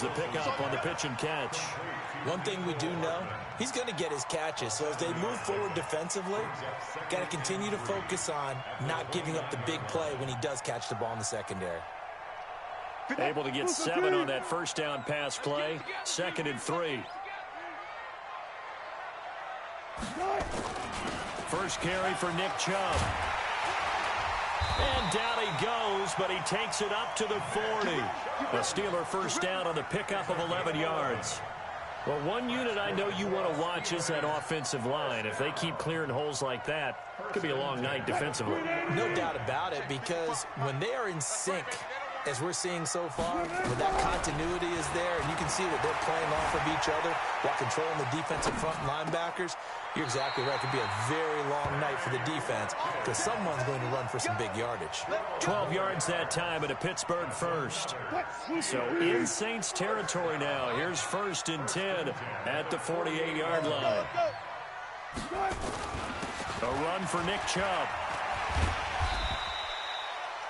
the pickup on the pitch and catch. One thing we do know, he's going to get his catches. So as they move forward defensively, got to continue to focus on not giving up the big play when he does catch the ball in the secondary. Able to get 7 on that first down pass play. 2nd and 3. First carry for Nick Chubb. And down he goes, but he takes it up to the 40. A Steeler first down on the pickup of 11 yards. Well, one unit I know you want to watch is that offensive line. If they keep clearing holes like that, it could be a long night defensively. No doubt about it, because when they are in sync, as we're seeing so far, when that continuity is there, and you can see that they're playing off of each other while controlling the defensive front linebackers, you're exactly right. It could be a very long night for the defense because someone's going to run for some big yardage. 12 yards that time and a Pittsburgh first. So in Saints territory now. Here's 1st and 10 at the 48-yard line. A run for Nick Chubb.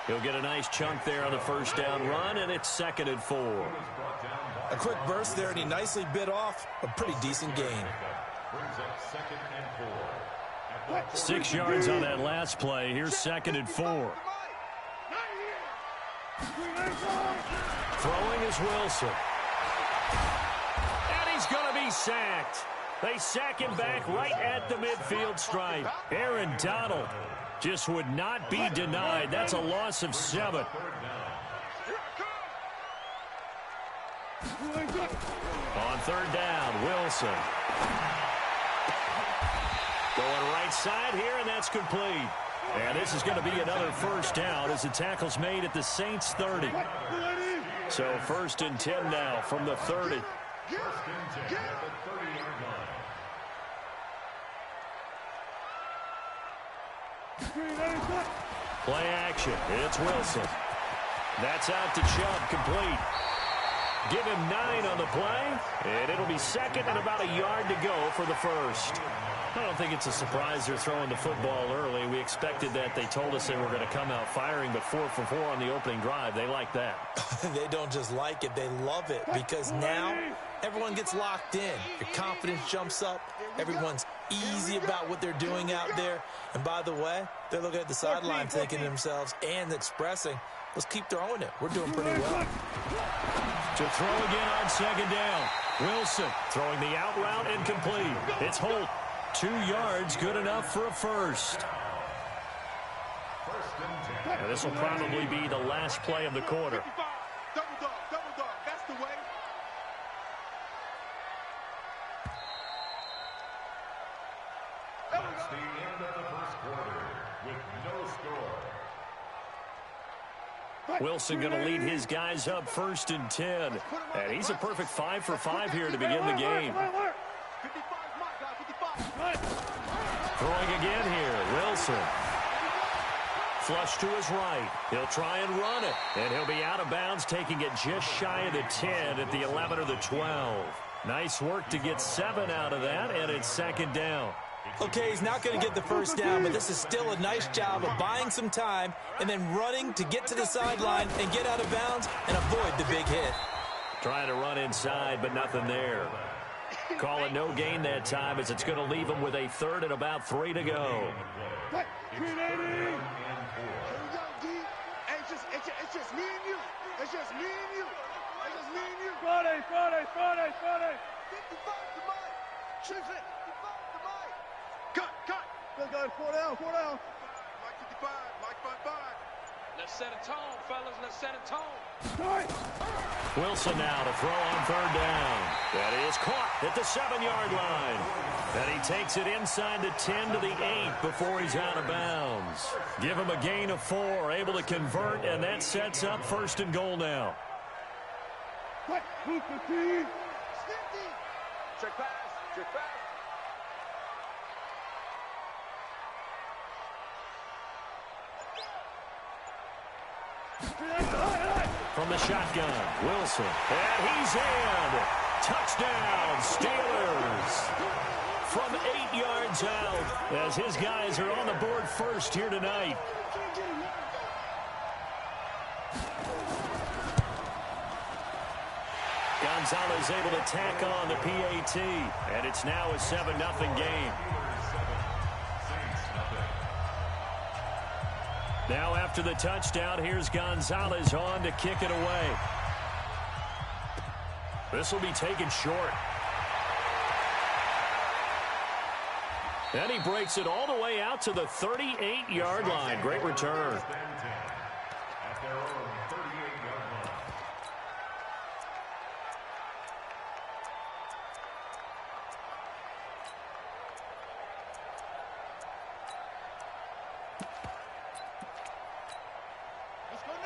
He'll get a nice chunk there on the first down run, and it's 2nd and 4. A quick burst there, and he nicely bit off a pretty decent gain. 6 yards on that last play. Here's 2nd and 4. Throwing is Wilson. And he's going to be sacked. They sack him back right at the midfield stripe. Aaron Donald just would not be denied. That's a loss of 7. On 3rd down, Wilson. Going right side here, and that's complete. And this is going to be another first down as the tackle's made at the Saints 30. So 1st and 10 now from the 30. Play action. It's Wilson. That's out to Chubb, complete. Give him 9 on the play, and it'll be 2nd and about a yard to go for the first. I don't think it's a surprise they're throwing the football early. We expected that. They told us they were going to come out firing, but 4 for 4 on the opening drive. They like that. They don't just like it, they love it, because now everyone gets locked in. Your confidence jumps up. Everyone's easy about what they're doing out there. And by the way, they're looking at the sideline thinking to themselves and expressing, let's keep throwing it. We're doing pretty well. To throw again on 2nd down. Wilson throwing the out route and complete. It's Holt. 2 yards, good enough for a first. And this will probably be the last play of the quarter. Double dog, that's the way. That's the end of the first quarter with no score. Wilson going to lead his guys up 1st and 10. And he's a perfect 5 for 5 here to begin the game. Throwing again here, Wilson. Flush to his right. He'll try and run it. And he'll be out of bounds, taking it just shy of the 10 at the 11 or the 12. Nice work to get 7 out of that, and it's 2nd down. Okay, he's not going to get the first down, but this is still a nice job of buying some time and then running to get to the sideline and get out of bounds and avoid the big hit. Trying to run inside, but nothing there. Call it no gain that time as it's going to leave him with a 3rd and about 3 to go. It's just me and you. It's just me and you. It's just me and you. Friday. 55 to Mike. Choose it. 55 to Mike. Cut. Let's go. 4 down. Mike 55. Mike 55. Let's set a tone, fellas. Let's set a tone. Wilson now to throw on 3rd down. That is caught at the 7-yard line. And he takes it inside the 10 to the 8 before he's out of bounds. Give him a gain of 4, able to convert, and that sets up 1st and goal now. Check pass. From the shotgun, Wilson. And he's in. Touchdown, Steelers. From 8 yards out, as his guys are on the board first here tonight. Gonzalez able to tack on the PAT, and it's now a 7-0 game. Now after the touchdown, here's Gonzalez on to kick it away. This will be taken short. And he breaks it all the way out to the 38-yard line. Great return. At their own 38-yard line.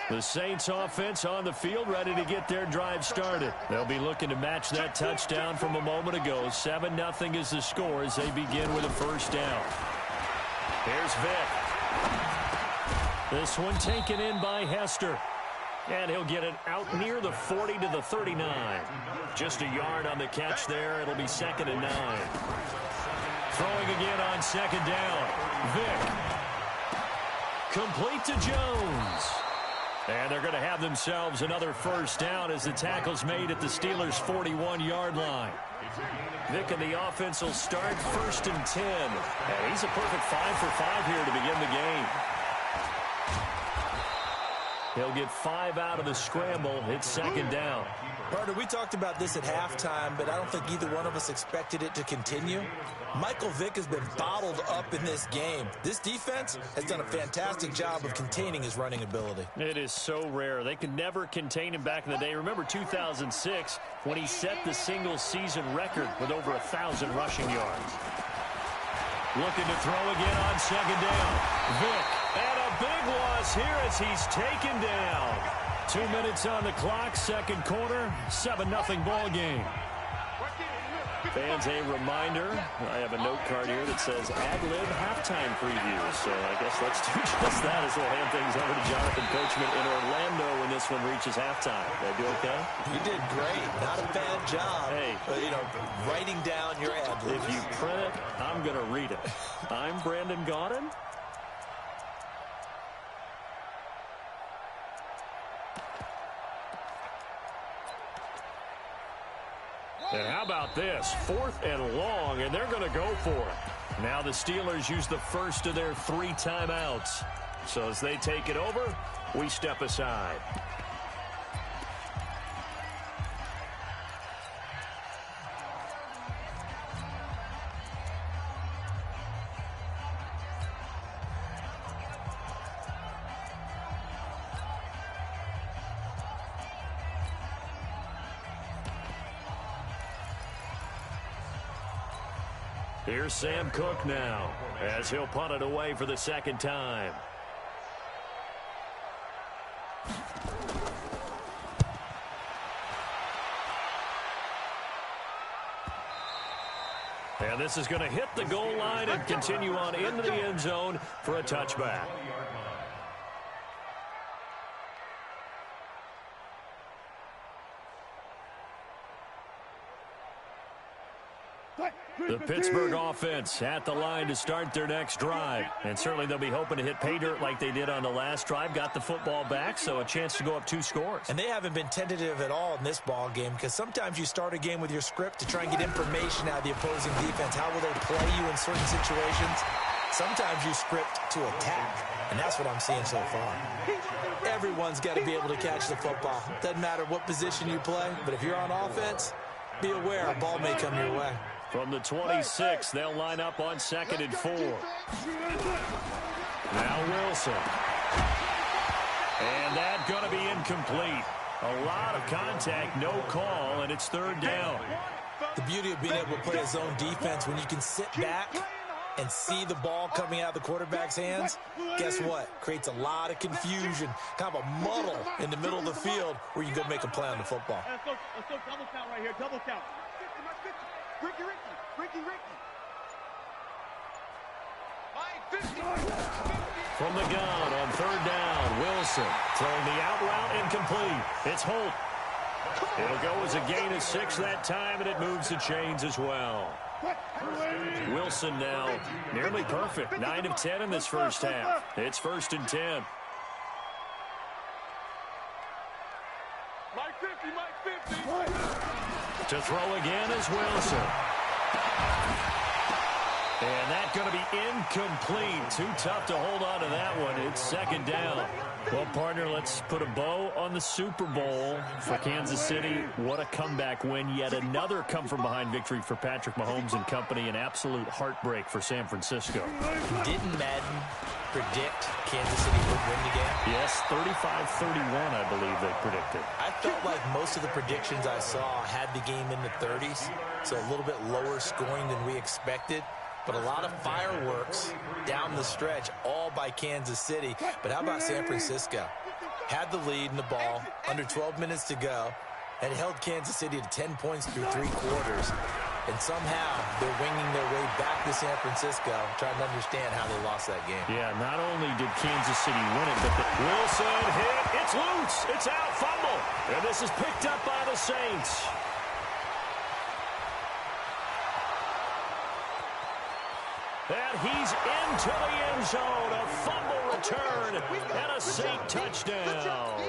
The Saints offense on the field, ready to get their drive started. They'll be looking to match that touchdown from a moment ago. 7-0 is the score as they begin with a first down. Here's Vick. This one taken in by Hester. And he'll get it out near the 40 to the 39. Just a yard on the catch there. It'll be 2nd and 9. Throwing again on 2nd down. Vick. Complete to Jones. And they're going to have themselves another first down as the tackle's made at the Steelers' 41-yard line. Vick and the offense will start 1st and 10. And he's a perfect 5 for 5 here to begin the game. He'll get 5 out of the scramble. It's 2nd down. Partner, we talked about this at halftime, but I don't think either one of us expected it to continue. Michael Vick has been bottled up in this game. This defense has done a fantastic job of containing his running ability. It is so rare. They could never contain him back in the day. Remember 2006 when he set the single-season record with over 1,000 rushing yards. Looking to throw again on 2nd down. Vick, and a big loss here as he's taken down. 2 minutes on the clock, 2nd quarter, 7-0 ball game. Fans, a reminder, I have a note card here that says ad-lib halftime preview. So I guess let's do just that as we'll hand things over to Jonathan Coachman in Orlando when this one reaches halftime. Did I do okay? You did great. Not a bad job. Hey. But, writing down your ad-libs. If you print it, I'm going to read it. I'm Brandon Gaudin. And how about this? 4th and long, and they're going to go for it. Now the Steelers use the first of their 3 timeouts. So as they take it over, we step aside. Here's Sam Cook now as he'll punt it away for the 2nd time. And this is going to hit the goal line and continue on into the end zone for a touchback. The Pittsburgh offense at the line to start their next drive. And certainly they'll be hoping to hit pay dirt like they did on the last drive. Got the football back, so a chance to go up 2 scores. And they haven't been tentative at all in this ball game because sometimes you start a game with your script to try and get information out of the opposing defense. How will they play you in certain situations? Sometimes you script to attack, and that's what I'm seeing so far. Everyone's got to be able to catch the football. Doesn't matter what position you play, but if you're on offense, be aware a ball may come your way. From the 26, they'll line up on 2nd and 4. Now Wilson. And that's going to be incomplete. A lot of contact, no call, and it's 3rd down. The beauty of being able to play a zone defense when you can sit back and see the ball coming out of the quarterback's hands, guess what? Creates a lot of confusion, kind of a muddle in the middle of the field where you can go make a play on the football. Let's go double count right here, double count. Ricky. From the gun on 3rd down, Wilson throwing the out route incomplete. It's Holt. It'll go as a gain of 6 that time, and it moves the chains as well. Wilson now nearly perfect. 9 of 10 in this first half. It's 1st and 10. Mike 50. To throw again is Wilson. And that's going to be incomplete. Too tough to hold on to that one. It's second down. Well, partner, let's put a bow on the Super Bowl for Kansas City. What a comeback win. Yet another come-from-behind victory for Patrick Mahomes and company. An absolute heartbreak for San Francisco. Didn't Madden predict Kansas City would win the game? Yes, 35-31, I believe they predicted. I felt like most of the predictions I saw had the game in the 30s, so a little bit lower scoring than we expected. But a lot of fireworks down the stretch, all by Kansas City. But how about San Francisco? Had the lead in the ball, under 12 minutes to go, and held Kansas City to 10 points through 3 quarters. And somehow they're winging their way back to San Francisco, trying to understand how they lost that game. Yeah, not only did Kansas City win it, but Wilson hit. It's loose. It's out. Fumble. And this is picked up by the Saints. And he's into the end zone. A fumble return and a Saint touchdown.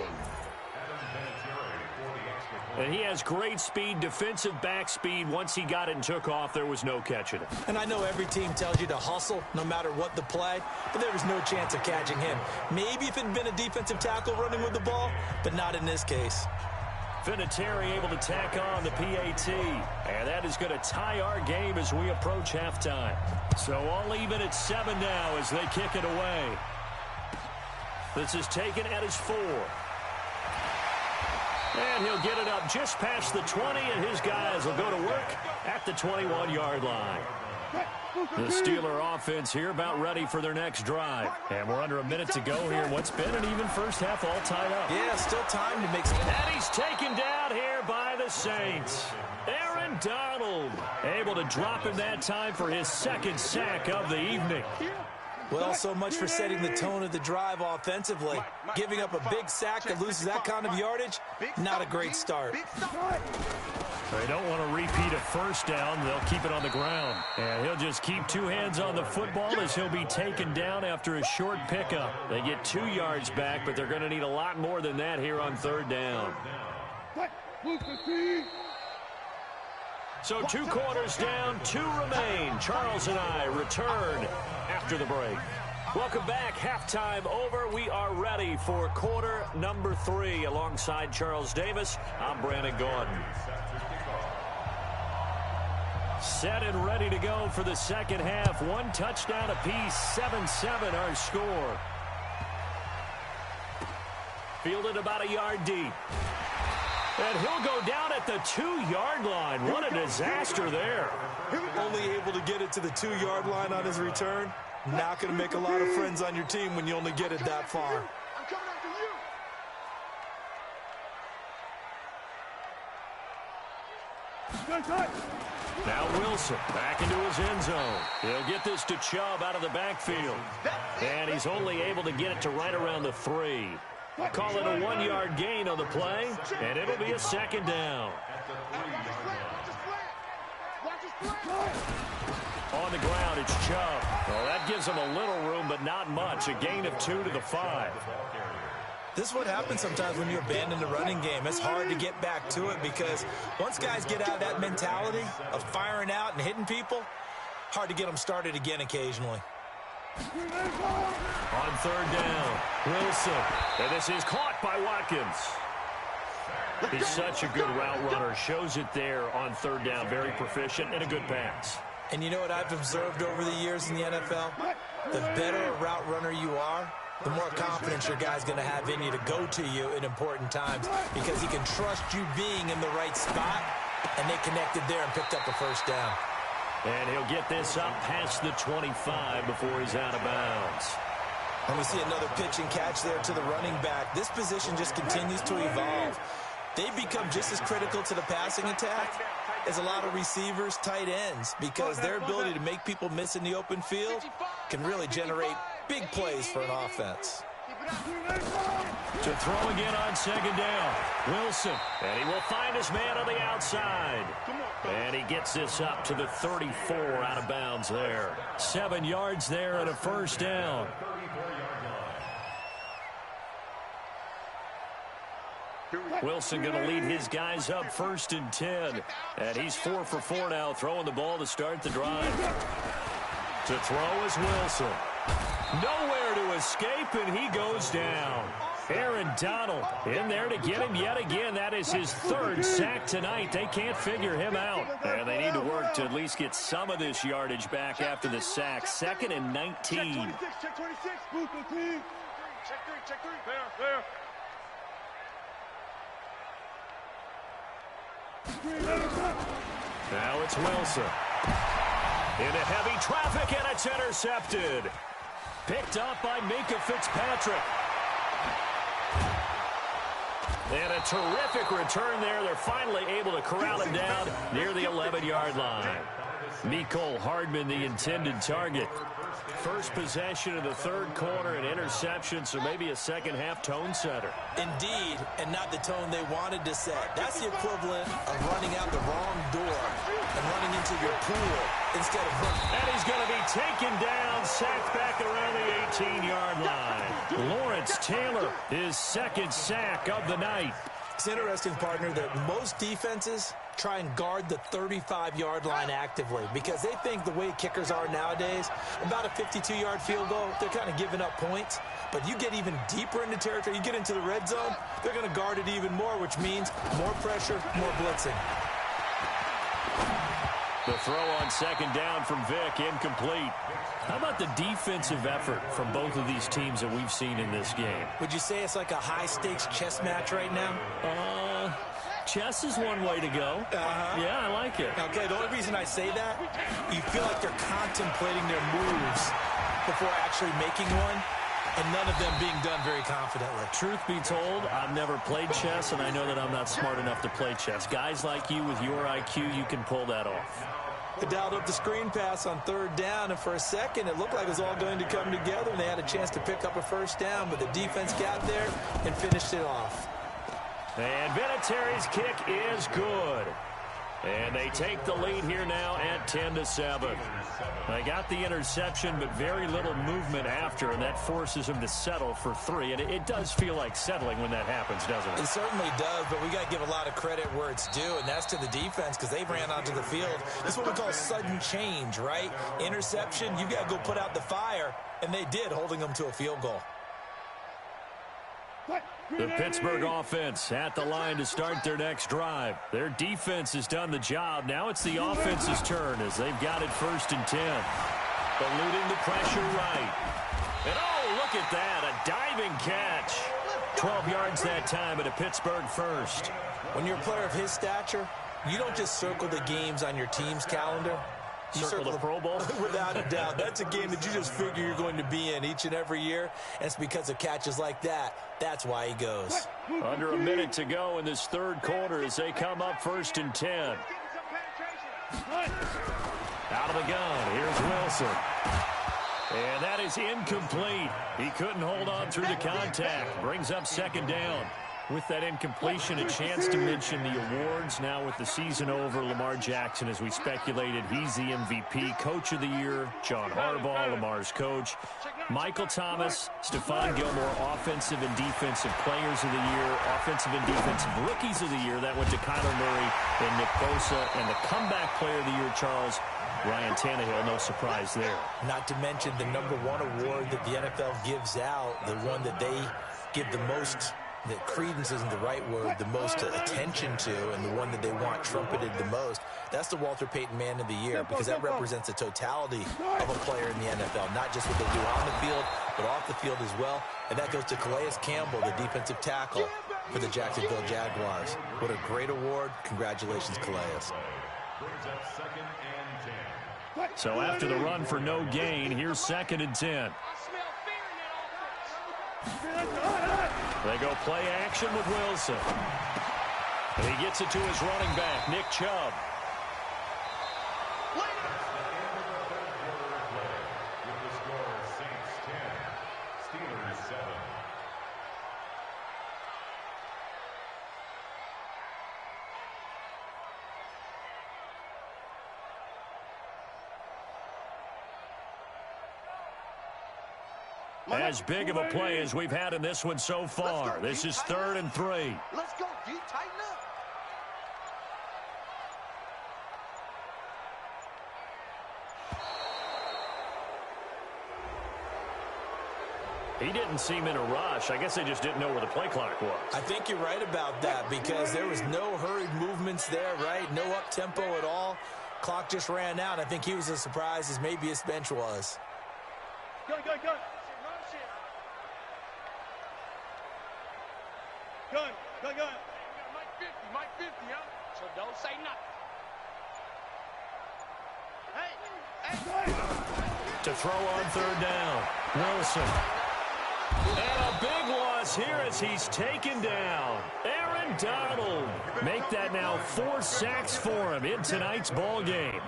And he has great speed, defensive back speed. Once he got it and took off, there was no catching it. And I know every team tells you to hustle no matter what the play, but there was no chance of catching him. Maybe if it had been a defensive tackle running with the ball, but not in this case. Vinatieri able to tack on the PAT. And that is going to tie our game as we approach halftime. So all even at 7 now as they kick it away. This is taken at his 4. And he'll get it up just past the 20, and his guys will go to work at the 21-yard line. The Steeler offense here about ready for their next drive. And we're under a minute to go here. What's been an even first half all tied up. Yeah, still time to make some. And he's taken down here by the Saints. Aaron Donald able to drop him that time for his second sack of the evening. Well, so much for setting the tone of the drive offensively. Giving up a big sack that loses that kind of yardage, not a great start. They don't want to repeat a first down. They'll keep it on the ground. And he'll just keep 2 hands on the football as he'll be taken down after a short pickup. They get 2 yards back, but they're going to need a lot more than that here on 3rd down. So 2 quarters down, 2 remain. Charles and I return after the break. Welcome back. Halftime over. We are ready for quarter number 3. Alongside Charles Davis, I'm Brandon Gordon. Set and ready to go for the second half. 1 touchdown apiece, 7-7 our score. Fielded about a yard deep. And he'll go down at the 2-yard line. What a disaster there. Only able to get it to the 2-yard line on his return. Not going to make a lot of friends on your team when you only get it that far. I'm coming after you. Now Wilson back into his end zone. He'll get this to Chubb out of the backfield. And he's only able to get it to right around the 3. Call it a 1-yard gain on the play, and it'll be a second down. On the ground, it's Chubb. Well, that gives him a little room, but not much. A gain of 2 to the 5. This is what happens sometimes when you abandon the running game. It's hard to get back to it because once guys get out of that mentality of firing out and hitting people, hard to get them started again occasionally. On 3rd down, Wilson. And this is caught by Watkins. He's such a good route runner. Shows it there on 3rd down. Very proficient and a good pass. And you know what I've observed over the years in the NFL? The better a route runner you are, the more confidence your guy's going to have in you to go to you in important times because he can trust you being in the right spot, and they connected there and picked up a first down. And he'll get this up past the 25 before he's out of bounds. And we see another pitch and catch there to the running back. This position just continues to evolve. They become just as critical to the passing attack as a lot of receivers, tight ends, because their ability to make people miss in the open field can really generate big plays for an offense. To throw again on 2nd down, Wilson. And he will find his man on the outside. And he gets this up to the 34 out of bounds there. 7 yards there and a first down. Wilson going to lead his guys up 1st and 10. And he's 4 for 4 now, throwing the ball to start the drive. To throw is Wilson. Nowhere to escape, and he goes down. Aaron Donald in there to get him yet again. That is his 3rd sack tonight. They can't figure him out. And they need to work to at least get some of this yardage back after the sack. 2nd and 19. Check 26. Move the team. Check 3. There. Now it's Wilson. Into heavy traffic, and it's intercepted. Picked up by Minkah Fitzpatrick. And a terrific return there. They're finally able to corral him down near the 11-yard line. Mecole Hardman, the intended target. First possession of the 3rd quarter, an interception, so maybe a second-half tone setter. Indeed, and not the tone they wanted to set. That's the equivalent of running out the wrong door and running into your pool instead of running. And he's going to be taken down, sacked back around the 18-yard line. Lawrence Taylor, his 2nd sack of the night. It's interesting, partner, that most defenses try and guard the 35-yard line actively because they think the way kickers are nowadays, about a 52-yard field goal, they're kind of giving up points. But you get even deeper into territory, you get into the red zone, they're going to guard it even more, which means more pressure, more blitzing. The throw on 2nd down from Vick, incomplete. How about the defensive effort from both of these teams that we've seen in this game? Would you say it's like a high-stakes chess match right now? Chess is one way to go. Yeah, I like it. Okay, the only reason I say that, you feel like they're contemplating their moves before actually making one, and none of them being done very confidently. Truth be told, I've never played chess, and I know that I'm not smart enough to play chess. Guys like you with your IQ, you can pull that off. They dialed up the screen pass on 3rd down, and for a second, it looked like it was all going to come together, and they had a chance to pick up a 1st down, but the defense got there and finished it off. And Vinatieri's kick is good. And they take the lead here now at 10-7. They got the interception, but very little movement after, and that forces them to settle for 3. And it does feel like settling when that happens, doesn't it? It certainly does, but we got to give a lot of credit where it's due, and that's to the defense because they ran onto the field. This is what we call sudden change, right? Interception, you got to go put out the fire, and they did, holding them to a field goal. The Pittsburgh offense at the line to start their next drive. Their defense has done the job. Now it's the offense's turn as they've got it 1st and 10. Eluding the pressure right. And oh, look at that, a diving catch. 12 yards that time at a Pittsburgh 1st. When you're a player of his stature, you don't just circle the games on your team's calendar. You circle the Pro Bowl? Without a doubt. That's a game that you just figure you're going to be in each and every year. And it's because of catches like that. That's why he goes. Under a minute to go in this 3rd quarter as they come up 1st and 10. Out of the gun, here's Wilson. And that is incomplete. He couldn't hold on through the contact. Brings up 2nd down. With that incompletion, a chance to mention the awards. Now with the season over, Lamar Jackson, as we speculated, he's the MVP. Coach of the Year, John Harbaugh, Lamar's coach. Michael Thomas, Stephon Gilmore, Offensive and Defensive Players of the Year, Offensive and Defensive Rookies of the Year. That went to Kyler Murray and Nick Bosa. And the Comeback Player of the Year, Charles, Ryan Tannehill, no surprise there. Not to mention the #1 award that the NFL gives out, the one that they give the most, that credence isn't the right word, the most attention to, and the one that they want trumpeted the most. That's the Walter Payton Man of the Year, because that represents the totality of a player in the NFL, not just what they do on the field, but off the field as well. And that goes to Calais Campbell, the defensive tackle for the Jacksonville Jaguars. What a great award. Congratulations, Calais. So after the run for no gain, here's 2nd and 10. They go play action with Wilson. And he gets it to his running back, Nick Chubb. As big of a play as we've had in this one so far. This is 3rd and 3. Let's go, D. Tighten up. He didn't seem in a rush. I guess they just didn't know where the play clock was. I think you're right about that because there was no hurried movements there, right? No up-tempo at all. Clock just ran out. I think he was as surprised as maybe his bench was. Go. Gun. Mike 50, huh? So don't say nothing. Hey. To throw on 3rd down. Wilson. And a big loss here as he's taken down. Aaron Donald. Make that now 4 sacks for him in tonight's ball game.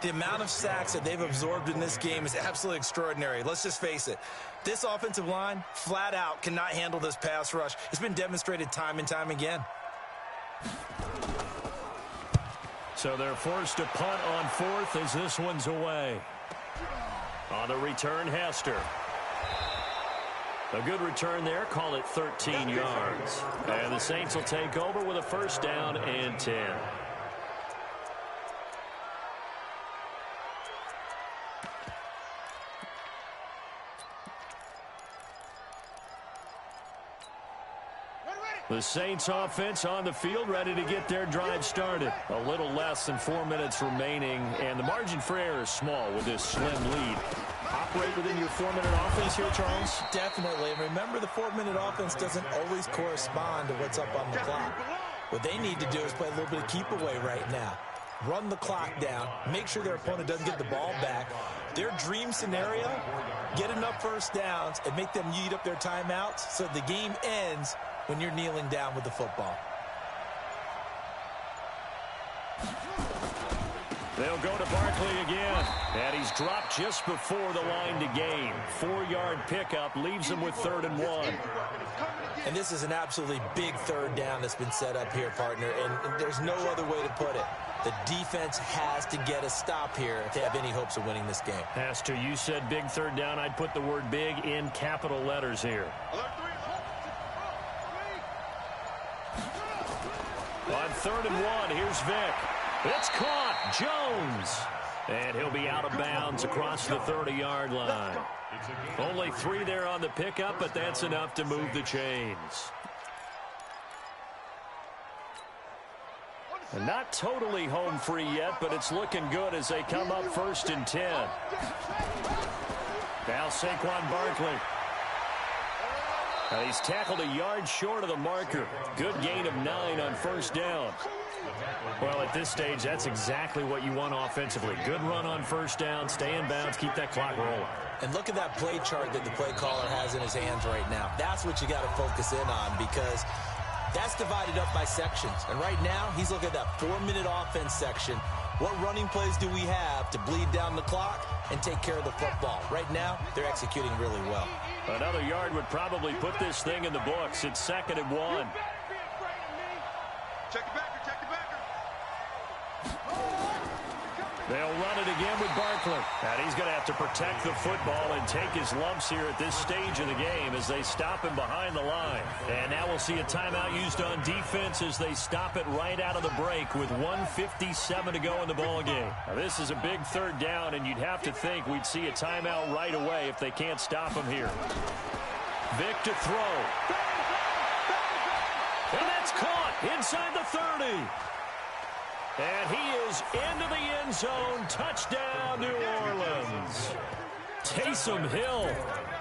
The amount of sacks that they've absorbed in this game is absolutely extraordinary. Let's just face it. This offensive line, flat out, cannot handle this pass rush. It's been demonstrated time and time again. So they're forced to punt on 4th as this one's away. On the return, Hester. A good return there. Call it 13 yards. And the Saints will take over with a 1st down and 10. The Saints offense on the field, ready to get their drive started. A little less than 4 minutes remaining, and the margin for error is small with this slim lead. Operate within your 4-minute offense here, Charles? Definitely. And remember, the 4-minute offense doesn't always correspond to what's up on the clock. What they need to do is play a little bit of keep away right now. Run the clock down. Make sure their opponent doesn't get the ball back. Their dream scenario, get enough 1st downs and make them eat up their timeouts so the game ends when you're kneeling down with the football. They'll go to Barkley again. And he's dropped just before the line to gain. 4-yard pickup leaves him with 3rd and 1. And this is an absolutely big 3rd down that's been set up here, partner. And there's no other way to put it. The defense has to get a stop here if they have any hopes of winning this game. Pastor, you said big 3rd down. I'd put the word big in capital letters here. On 3rd and 1, here's Vick. It's caught. Jones. And he'll be out of bounds across the 30-yard line. Only 3 there on the pickup, but that's enough to move the chains. And not totally home free yet, but it's looking good as they come up 1st and 10. Now Saquon Barkley. He's tackled a yard short of the marker. Good gain of 9 on 1st down. Well, at this stage, that's exactly what you want offensively. Good run on 1st down, stay in bounds, keep that clock rolling. And look at that play chart that the play caller has in his hands right now. That's what you got to focus in on because that's divided up by sections. And right now, he's looking at that 4-minute offense section. What running plays do we have to bleed down the clock and take care of the football? Right now, they're executing really well. Another yard would probably put this thing in the books. It's 2nd and 1. Check the backer. They'll run it again with Barkley. And he's going to have to protect the football and take his lumps here at this stage of the game as they stop him behind the line. And now we'll see a timeout used on defense as they stop it right out of the break with 1:57 to go in the ball game. Now, this is a big 3rd down, and you'd have to think we'd see a timeout right away if they can't stop him here. Vick to throw. And that's caught inside the 30. And he is into the end zone. Touchdown, New Orleans. Taysom Hill,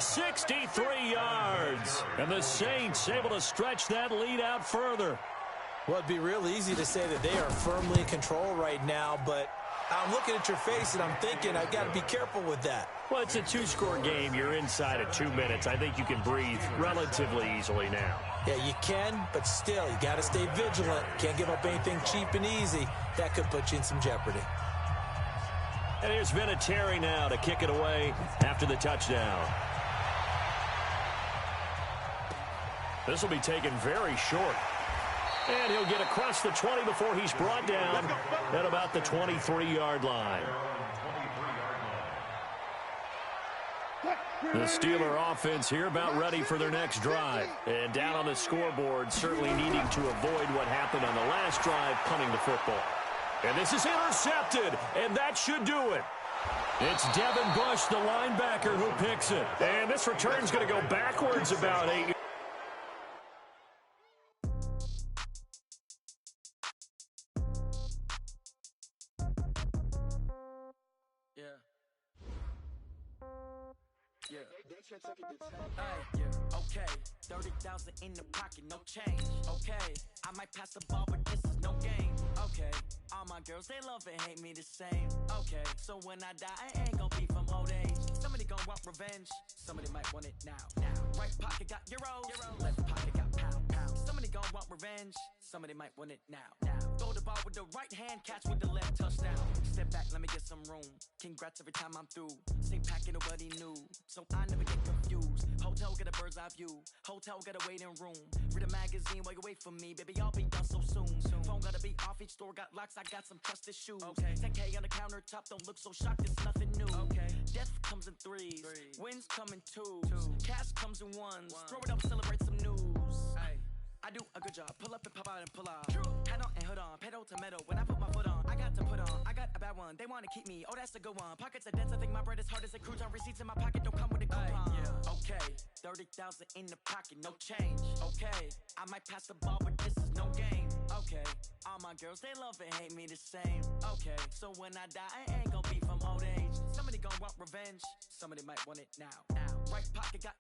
63 yards. And the Saints able to stretch that lead out further. Well, it'd be real easy to say that they are firmly in control right now, but I'm looking at your face and I'm thinking I've got to be careful with that. Well, it's a 2-score game. You're inside of 2 minutes. I think you can breathe relatively easily now. Yeah, you can, but still, you got to stay vigilant. Can't give up anything cheap and easy. That could put you in some jeopardy. And here's Vinatieri now to kick it away after the touchdown. This will be taken very short. And he'll get across the 20 before he's brought down at about the 23-yard line. The Steeler offense here about ready for their next drive. And down on the scoreboard, certainly needing to avoid what happened on the last drive, punting the football. And this is intercepted, and that should do it. It's Devin Bush, the linebacker, who picks it. And this return's going to go backwards about 8 yards. Okay, 30,000 in the pocket, no change. Okay, I might pass the ball, but this is no game. Okay, all my girls, they love and hate me the same. Okay, so when I die, I ain't gon' be from old age. Somebody gon' want revenge, somebody might want it now. Right pocket got euros, left pocket got pound. Somebody gon' want revenge, somebody might want it now. Throw the ball with the right hand, catch with the left, touchdown. Step back, let me get some room. Congrats every time I'm through. Same packet, nobody knew, so I never get confused. Hotel get a bird's eye view. Hotel got a waiting room. Read a magazine while you wait for me, baby. I'll be done so soon. Phone gotta be off. Each store got locks. I got some trusted shoes. Okay. 10K on the countertop. Don't look so shocked. It's nothing new. Okay. Death comes in threes. Wins come in twos. Cash comes in ones. Throw it up, celebrate some news. Ay. I do a good job. Pull up and pop out and pull out. Hat on and hood on. Pedal to metal. When I put my foot on, I got to put on. I got a bad one. They want to keep me. Oh, that's a good one. Pockets are dense. I think my bread is hard as a crouton. Receipts in my pocket don't come with a coupon. Okay. 30,000 in the pocket. No change. Okay. I might pass the ball, but this is no game. Okay. All my girls, they love and hate me the same. Okay. So when I die, I ain't gonna be from old age. Somebody gonna want revenge. Somebody might want it now. Right pocket got...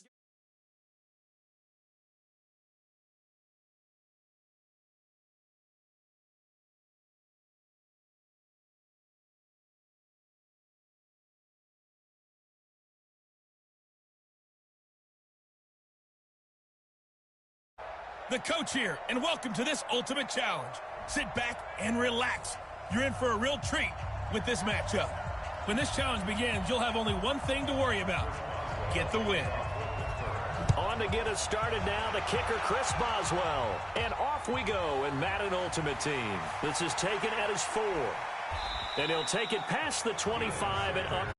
The coach here, and welcome to this Ultimate Challenge. Sit back and relax. You're in for a real treat with this matchup. When this challenge begins, you'll have only one thing to worry about. Get the win. On to get us started now, the kicker, Chris Boswell. And off we go in Madden Ultimate Team. This is taken at his 4. And he'll take it past the 25 and up